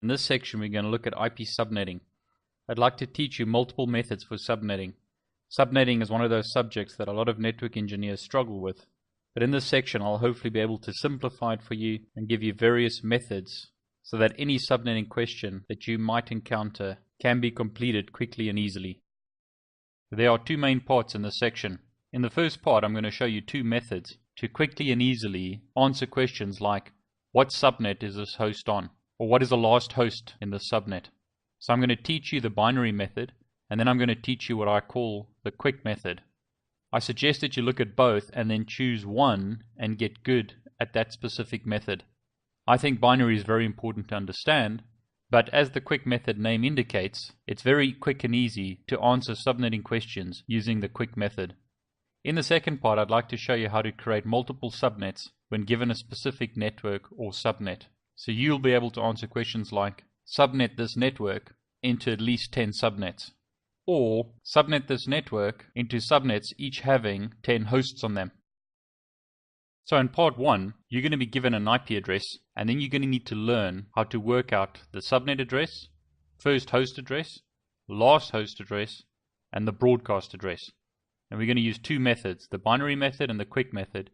In this section, we're going to look at IP subnetting. I'd like to teach you multiple methods for subnetting. Subnetting is one of those subjects that a lot of network engineers struggle with. But in this section, I'll hopefully be able to simplify it for you and give you various methods so that any subnetting question that you might encounter can be completed quickly and easily. There are two main parts in this section. In the first part, I'm going to show you two methods to quickly and easily answer questions like, what subnet is this host on? Or what is the last host in the subnet? So I'm going to teach you the binary method, and then I'm going to teach you what I call the quick method. I suggest that you look at both and then choose one and get good at that specific method. I think binary is very important to understand, but as the quick method name indicates, it's very quick and easy to answer subnetting questions using the quick method. In the second part, I'd like to show you how to create multiple subnets when given a specific network or subnet. So you'll be able to answer questions like, subnet this network into at least 10 subnets, or subnet this network into subnets each having 10 hosts on them. So in part 1, you're going to be given an IP address, and then you're going to need to learn how to work out the subnet address, first host address, last host address, and the broadcast address. And we're going to use two methods, the binary method and the quick method.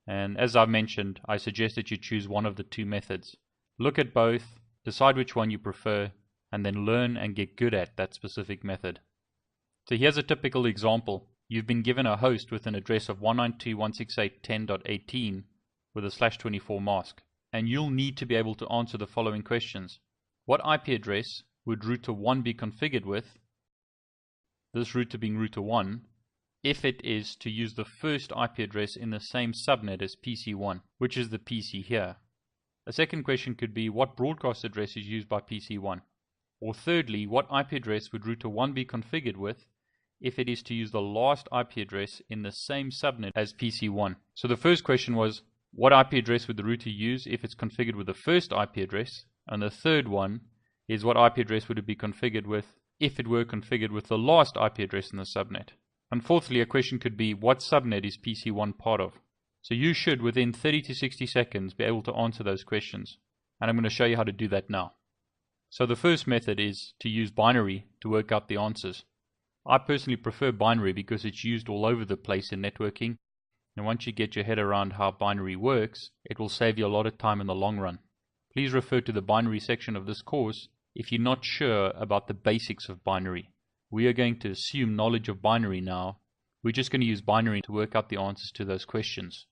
And as I mentioned, I suggest that you choose one of the two methods. Look at both, decide which one you prefer, and then learn and get good at that specific method. So here's a typical example. You've been given a host with an address of 192.168.10.18 with a /24 mask, and you'll need to be able to answer the following questions. What IP address would router 1 be configured with, this router being router 1, if it is to use the first IP address in the same subnet as PC1, which is the PC here? A second question could be, what broadcast address is used by PC1? Or thirdly, what IP address would router 1 be configured with if it is to use the last IP address in the same subnet as PC1? So the first question was, what IP address would the router use if it's configured with the first IP address? And the third one is, what IP address would it be configured with if it were configured with the last IP address in the subnet? And fourthly, a question could be, what subnet is PC1 part of? So you should, within 30 to 60 seconds, be able to answer those questions. And I'm going to show you how to do that now. So the first method is to use binary to work out the answers. I personally prefer binary because it's used all over the place in networking. And once you get your head around how binary works, it will save you a lot of time in the long run. Please refer to the binary section of this course if you're not sure about the basics of binary. We are going to assume knowledge of binary now. We're just going to use binary to work out the answers to those questions.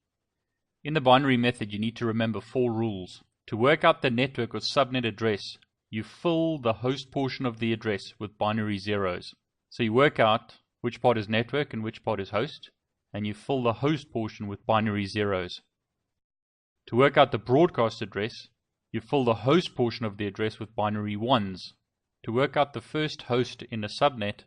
In the binary method, you need to remember 4 rules. To work out the network or subnet address, you fill the host portion of the address with binary zeros. So you work out which part is network and which part is host, and you fill the host portion with binary zeros. To work out the broadcast address, you fill the host portion of the address with binary ones. To work out the first host in a subnet,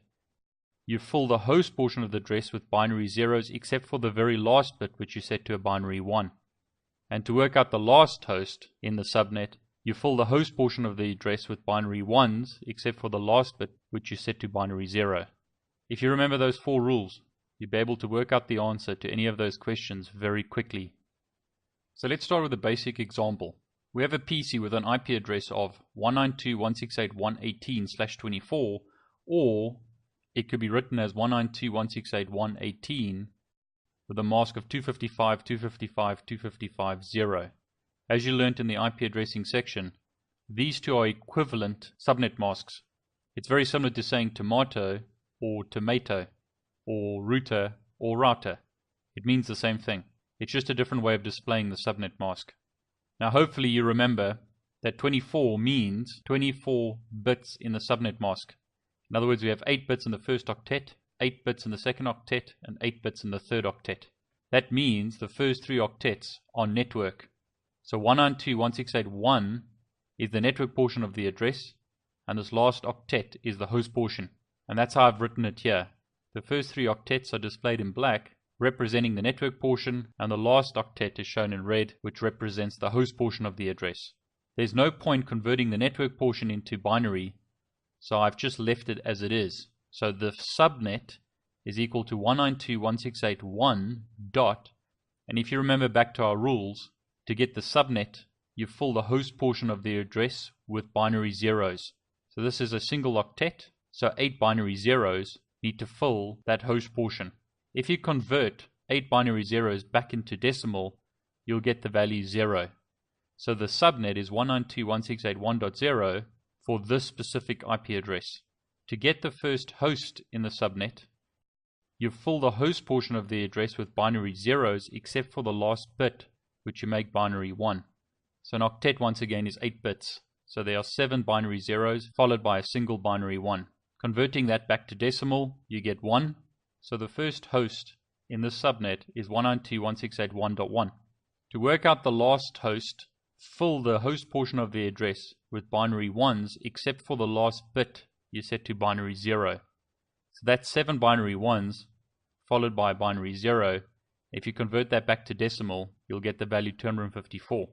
you fill the host portion of the address with binary zeros except for the very last bit, which you set to a binary 1. And to work out the last host in the subnet, you fill the host portion of the address with binary 1s except for the last bit, which you set to binary 0. If you remember those 4 rules, you'll be able to work out the answer to any of those questions very quickly. So let's start with a basic example. We have a PC with an IP address of 192.168.1.18/24, or it could be written as 192.168.1.18 with a mask of 255.255.255.0. As you learnt in the IP addressing section, these two are equivalent subnet masks. It's very similar to saying tomato or tomato, or router or router. It means the same thing. It's just a different way of displaying the subnet mask. Now hopefully you remember that 24 means 24 bits in the subnet mask. In other words, we have 8 bits in the first octet, 8 bits in the second octet, and 8 bits in the third octet. That means the first 3 octets are network. So 192.168.1 is the network portion of the address, and this last octet is the host portion. And that's how I've written it here. The first 3 octets are displayed in black, representing the network portion, and the last octet is shown in red, which represents the host portion of the address. There's no point converting the network portion into binary, so I've just left it as it is. So the subnet is equal to 192.168.1 dot, and if you remember back to our rules, to get the subnet you fill the host portion of the address with binary zeros. So this is a single octet, so 8 binary zeros need to fill that host portion. If you convert 8 binary zeros back into decimal, you'll get the value 0. So the subnet is 192.168.1.0 for this specific IP address. To get the first host in the subnet, you fill the host portion of the address with binary zeros except for the last bit, which you make binary 1. So an octet once again is 8 bits. So there are 7 binary zeros followed by a single binary 1. Converting that back to decimal, you get 1. So the first host in this subnet is 192.168.1.1. To work out the last host, fill the host portion of the address with binary 1s except for the last bit you set to binary 0. So that's 7 binary 1s followed by a binary 0. If you convert that back to decimal, you'll get the value 254.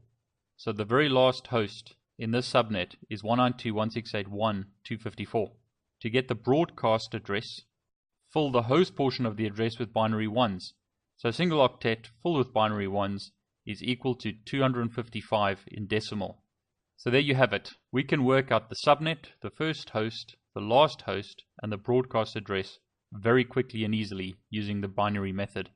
So the very last host in this subnet is 192.168.1.254. To get the broadcast address, fill the host portion of the address with binary 1s. So a single octet full with binary 1s is equal to 255 in decimal. So there you have it. We can work out the subnet, the first host, the last host, and the broadcast address very quickly and easily using the binary method.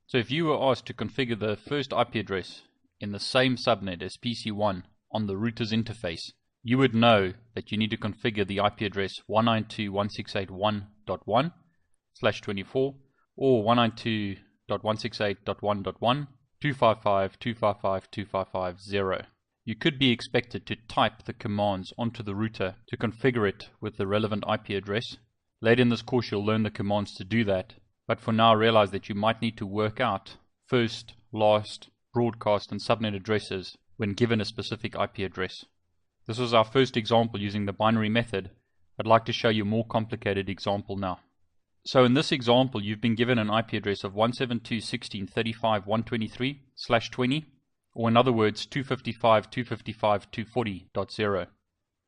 So if you were asked to configure the first IP address in the same subnet as PC1 on the router's interface, you would know that you need to configure the IP address 192.168.1.1/24 or 192.168.1.1 255.255.255.0. You could be expected to type the commands onto the router to configure it with the relevant IP address. Later in this course you'll learn the commands to do that, but for now realize that you might need to work out first, last, broadcast and subnet addresses when given a specific IP address. This was our first example using the binary method. I'd like to show you a more complicated example now. So in this example, you've been given an IP address of 172.16.35.123/20, or in other words, 255.255.240.0.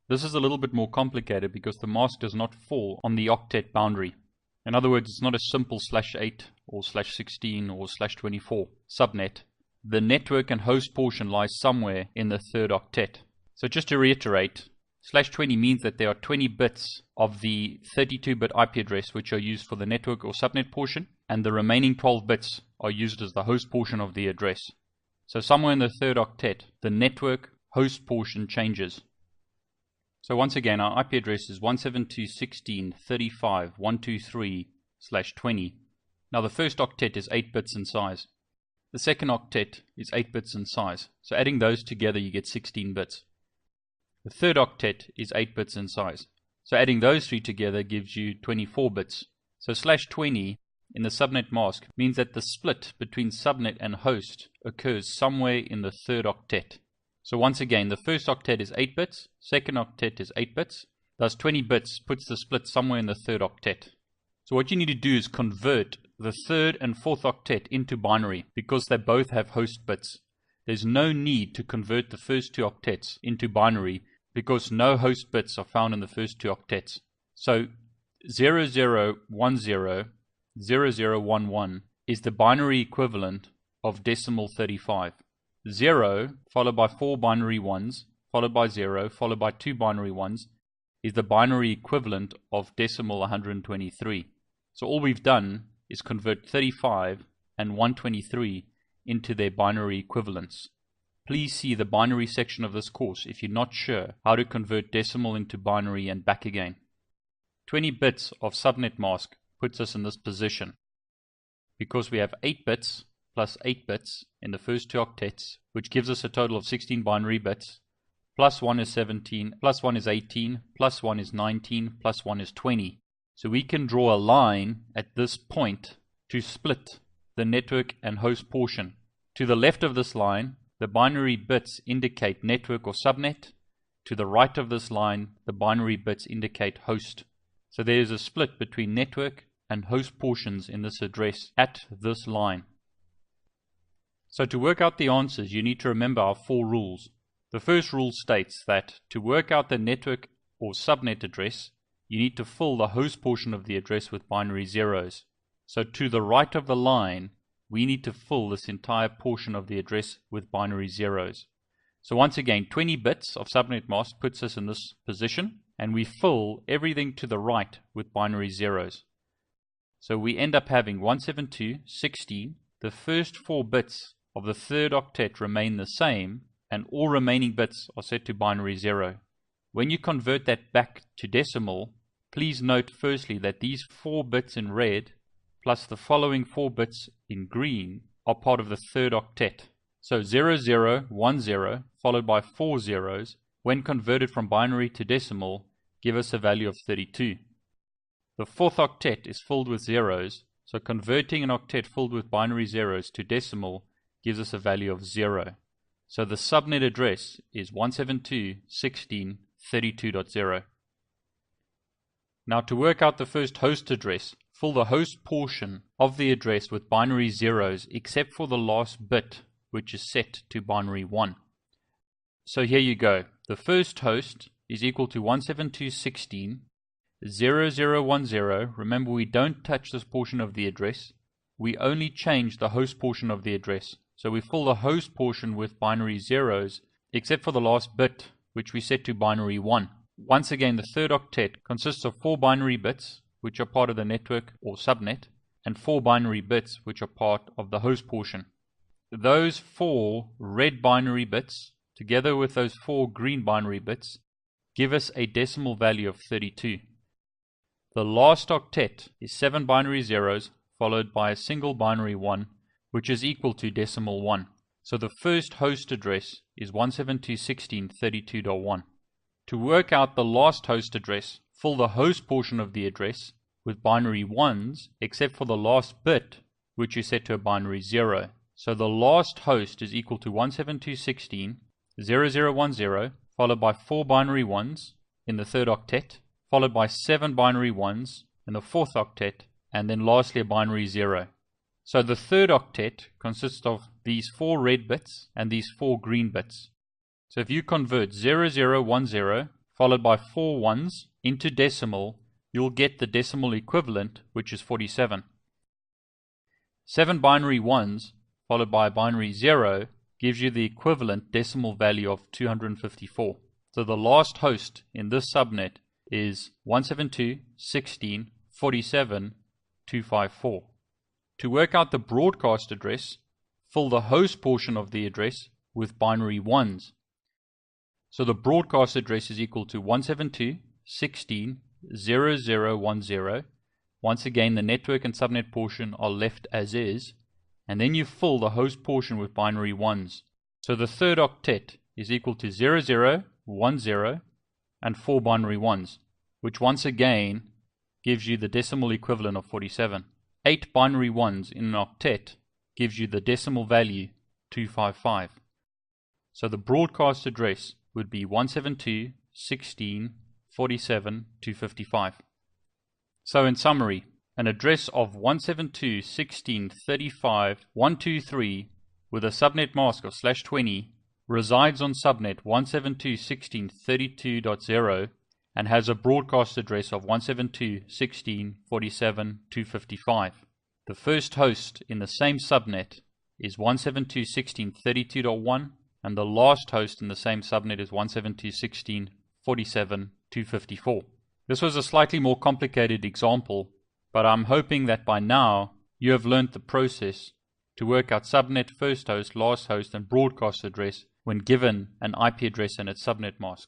This is a little bit more complicated because the mask does not fall on the octet boundary. In other words, it's not a simple /8 or /16 or /24 subnet. The network and host portion lies somewhere in the third octet. So just to reiterate, /20 means that there are 20 bits of the 32-bit IP address which are used for the network or subnet portion, and the remaining 12 bits are used as the host portion of the address. So somewhere in the third octet, the network host portion changes. So once again, our IP address is 172.16.35.123/20. Now the first octet is 8 bits in size. The second octet is 8 bits in size. So adding those together, you get 16 bits. The third octet is 8 bits in size. So adding those three together gives you 24 bits. So /20 in the subnet mask means that the split between subnet and host occurs somewhere in the third octet. So once again, the first octet is 8 bits, second octet is 8 bits, thus 20 bits puts the split somewhere in the third octet. So what you need to do is convert the third and fourth octet into binary because they both have host bits. There's no need to convert the first two octets into binary because no host bits are found in the first two octets. So 00100011 is the binary equivalent of decimal 35. 0 followed by 4 binary 1s followed by 0 followed by 2 binary 1s is the binary equivalent of decimal 123. So all we've done is convert 35 and 123 into their binary equivalents. Please see the binary section of this course if you're not sure how to convert decimal into binary and back again. 20 bits of subnet mask puts us in this position because we have 8 bits plus 8 bits in the first two octets, which gives us a total of 16 binary bits. Plus 1 is 17, plus 1 is 18, plus 1 is 19, plus 1 is 20. So we can draw a line at this point to split the network and host portion. To the left of this line, the binary bits indicate network or subnet. To the right of this line, the binary bits indicate host. So there is a split between network and host portions in this address at this line. So to work out the answers, you need to remember our 4 rules. The first rule states that to work out the network or subnet address, you need to fill the host portion of the address with binary zeros. So to the right of the line, we need to fill this entire portion of the address with binary zeros. So once again, 20 bits of subnet mask puts us in this position, and we fill everything to the right with binary zeros. So we end up having 172.16. The first 4 bits of the third octet remain the same, and all remaining bits are set to binary 0. When you convert that back to decimal, please note firstly that these 4 bits in red plus the following 4 bits in green are part of the third octet. So 0010 followed by 4 zeros, when converted from binary to decimal, give us a value of 32. The fourth octet is filled with zeros, so converting an octet filled with binary zeros to decimal gives us a value of 0. So the subnet address is 172.16.32.0. Now to work out the first host address, fill the host portion of the address with binary zeros except for the last bit, which is set to binary 1. So here you go. The first host is equal to 172.16.0010. Remember, we don't touch this portion of the address. We only change the host portion of the address. So we fill the host portion with binary zeros except for the last bit, which we set to binary 1. Once again, the third octet consists of 4 binary bits, which are part of the network or subnet, and 4 binary bits, which are part of the host portion. Those 4 red binary bits, together with those 4 green binary bits, give us a decimal value of 32. The last octet is 7 binary zeros, followed by a single binary 1, which is equal to decimal 1. So the first host address is 172.16.32.1. To work out the last host address, fill the host portion of the address with binary 1s, except for the last bit, which is set to a binary 0. So the last host is equal to 172.16.0010, followed by 4 binary 1s in the third octet, followed by 7 binary 1s in the fourth octet, and then lastly a binary 0. So the third octet consists of these 4 red bits and these 4 green bits. So if you convert 0010 followed by 4 ones into decimal, you'll get the decimal equivalent, which is 47. 7 binary 1s followed by a binary 0 gives you the equivalent decimal value of 254. So the last host in this subnet is 172.16.47.254. To work out the broadcast address, fill the host portion of the address with binary 1s. So the broadcast address is equal to 172.16.0010. Once again, the network and subnet portion are left as is, and then you fill the host portion with binary 1s. So the third octet is equal to 0010 and 4 binary 1s, which once again gives you the decimal equivalent of 47. 8 binary 1s in an octet gives you the decimal value 255. So the broadcast address would be 172.16.47.255. So in summary, an address of 172.16.35.123 with a subnet mask of /20 resides on subnet 172.16.32.0 and has a broadcast address of 172.16.47.255. The first host in the same subnet is 172.16.32.1, and the last host in the same subnet is 172.16.47.254. This was a slightly more complicated example, but I'm hoping that by now you have learned the process to work out subnet, first host, last host, and broadcast address when given an IP address and its subnet mask.